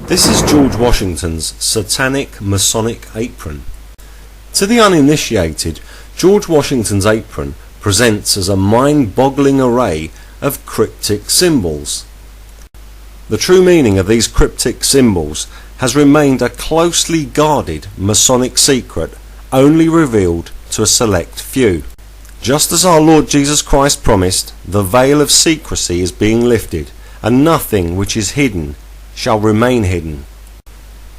This is George Washington's satanic Masonic apron. To the uninitiated, George Washington's apron presents as a mind-boggling array of cryptic symbols. The true meaning of these cryptic symbols has remained a closely guarded Masonic secret, only revealed to a select few. Just as our Lord Jesus Christ promised, the veil of secrecy is being lifted, and nothing which is hidden shall remain hidden.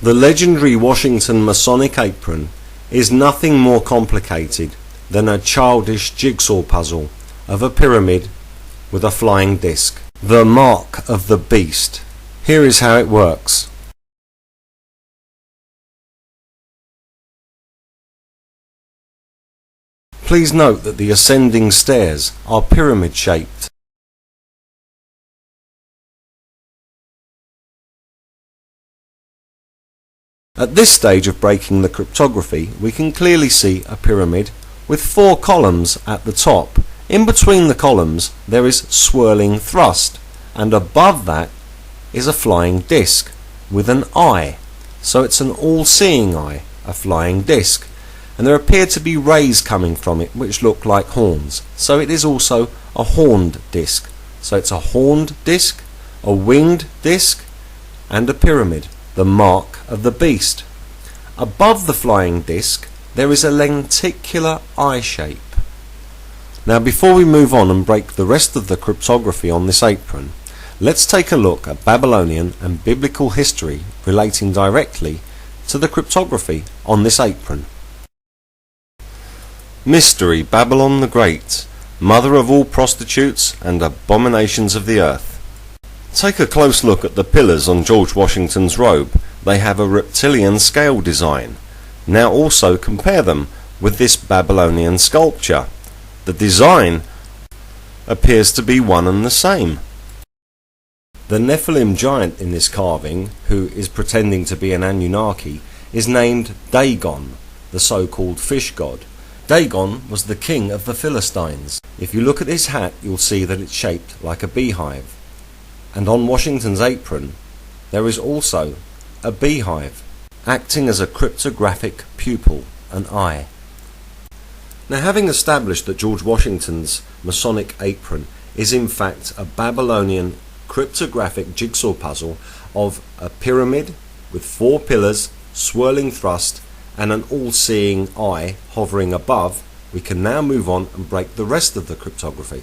The legendary Washington Masonic apron is nothing more complicated than a childish jigsaw puzzle of a pyramid with a flying disc. The mark of the beast. Here is how it works. Please note that the ascending stairs are pyramid shaped. At this stage of breaking the cryptography, we can clearly see a pyramid with 4 columns at the top. In between the columns there is swirling thrust, and above that is a flying disc with an eye. So it's an all-seeing eye, a flying disc. And there appear to be rays coming from it which look like horns. So it is also a horned disc. So it's a horned disc, a winged disc, and a pyramid, the mark of the beast. Above the flying disc there is a lenticular eye shape. Now before we move on and break the rest of the cryptography on this apron, let's take a look at Babylonian and biblical history relating directly to the cryptography on this apron. Mystery: Babylon the Great, mother of all prostitutes and abominations of the earth. Take a close look at the pillars on George Washington's robe. They have a reptilian scale design. Now also compare them with this Babylonian sculpture. The design appears to be one and the same. The Nephilim giant in this carving, who is pretending to be an Anunnaki, is named Dagon, the so-called fish god. Dagon was the king of the Philistines. If you look at his hat, you'll see that it's shaped like a beehive. And on Washington's apron there is also a beehive, acting as a cryptographic pupil, an eye. Now, having established that George Washington's Masonic apron is in fact a Babylonian cryptographic jigsaw puzzle of a pyramid with 4 pillars, swirling thrust, and an all-seeing eye hovering above, we can now move on and break the rest of the cryptography.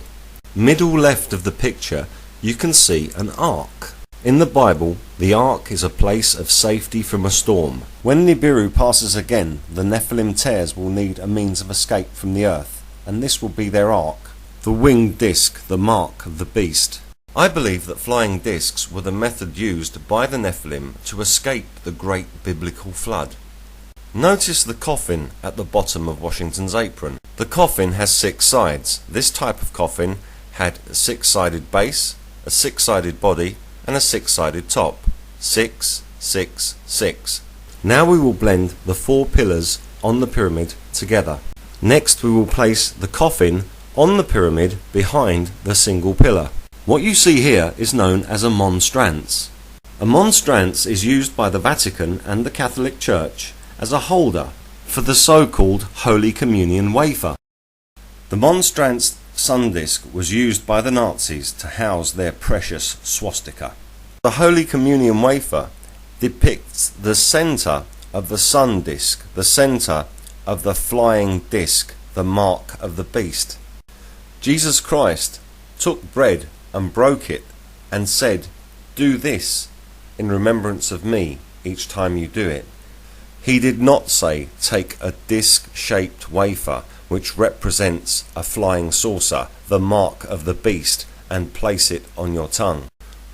Middle left of the picture you can see an ark. In the Bible, the ark is a place of safety from a storm. When Nibiru passes again, the Nephilim tares will need a means of escape from the earth, and this will be their ark, the winged disc, the mark of the beast. I believe that flying discs were the method used by the Nephilim to escape the great biblical flood. Notice the coffin at the bottom of Washington's apron. The coffin has 6 sides. This type of coffin had a 6-sided base, a 6-sided body, and a 6-sided top. 6, 6, 6. Now we will blend the 4 pillars on the pyramid together. Next we will place the coffin on the pyramid behind the single pillar. What you see here is known as a monstrance. A monstrance is used by the Vatican and the Catholic Church as a holder for the so-called Holy Communion wafer. The monstrance sun disk was used by the Nazis to house their precious swastika. The Holy Communion wafer depicts the center of the sun disk, the center of the flying disc, the mark of the beast. Jesus Christ took bread and broke it and said, "Do this in remembrance of me each time you do it." He did not say, take a disc-shaped wafer which represents a flying saucer, the mark of the beast, and place it on your tongue.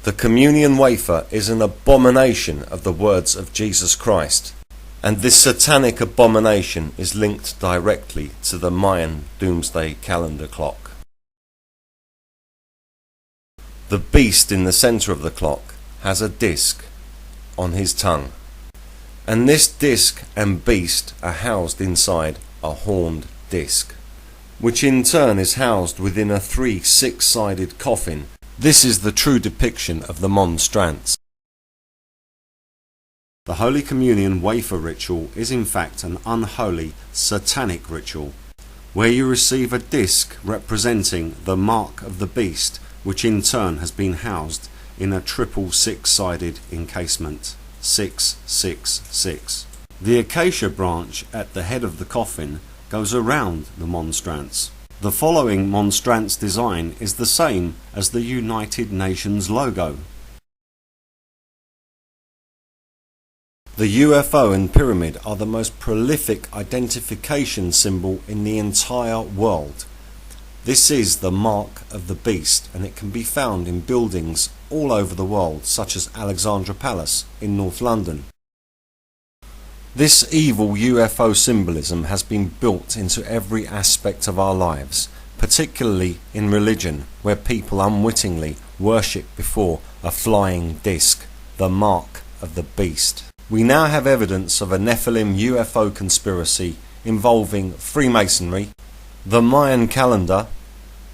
The communion wafer is an abomination of the words of Jesus Christ, and this satanic abomination is linked directly to the Mayan doomsday calendar clock. The beast in the center of the clock has a disc on his tongue, and this disc and beast are housed inside a horned disc, which in turn is housed within a 3 6-sided coffin. This is the true depiction of the monstrance. The Holy Communion wafer ritual is in fact an unholy, satanic ritual, where you receive a disc representing the mark of the beast, which in turn has been housed in a triple six-sided encasement. 666. The acacia branch at the head of the coffin goes around the monstrance. The following monstrance design is the same as the United Nations logo. The UFO and pyramid are the most prolific identification symbol in the entire world. This is the mark of the beast, and it can be found in buildings all over the world, such as Alexandra Palace in North London. This evil UFO symbolism has been built into every aspect of our lives, particularly in religion, where people unwittingly worship before a flying disc, the mark of the beast. We now have evidence of a Nephilim UFO conspiracy involving Freemasonry, the Mayan calendar,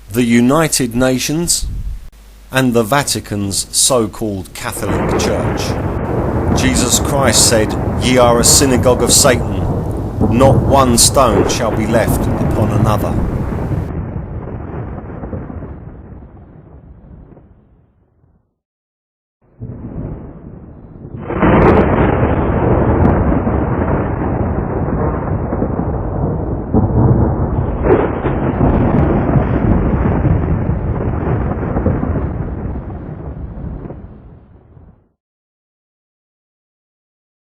the United Nations, and the Vatican's so-called Catholic Church. Jesus Christ said, "Ye are a synagogue of Satan, not one stone shall be left upon another."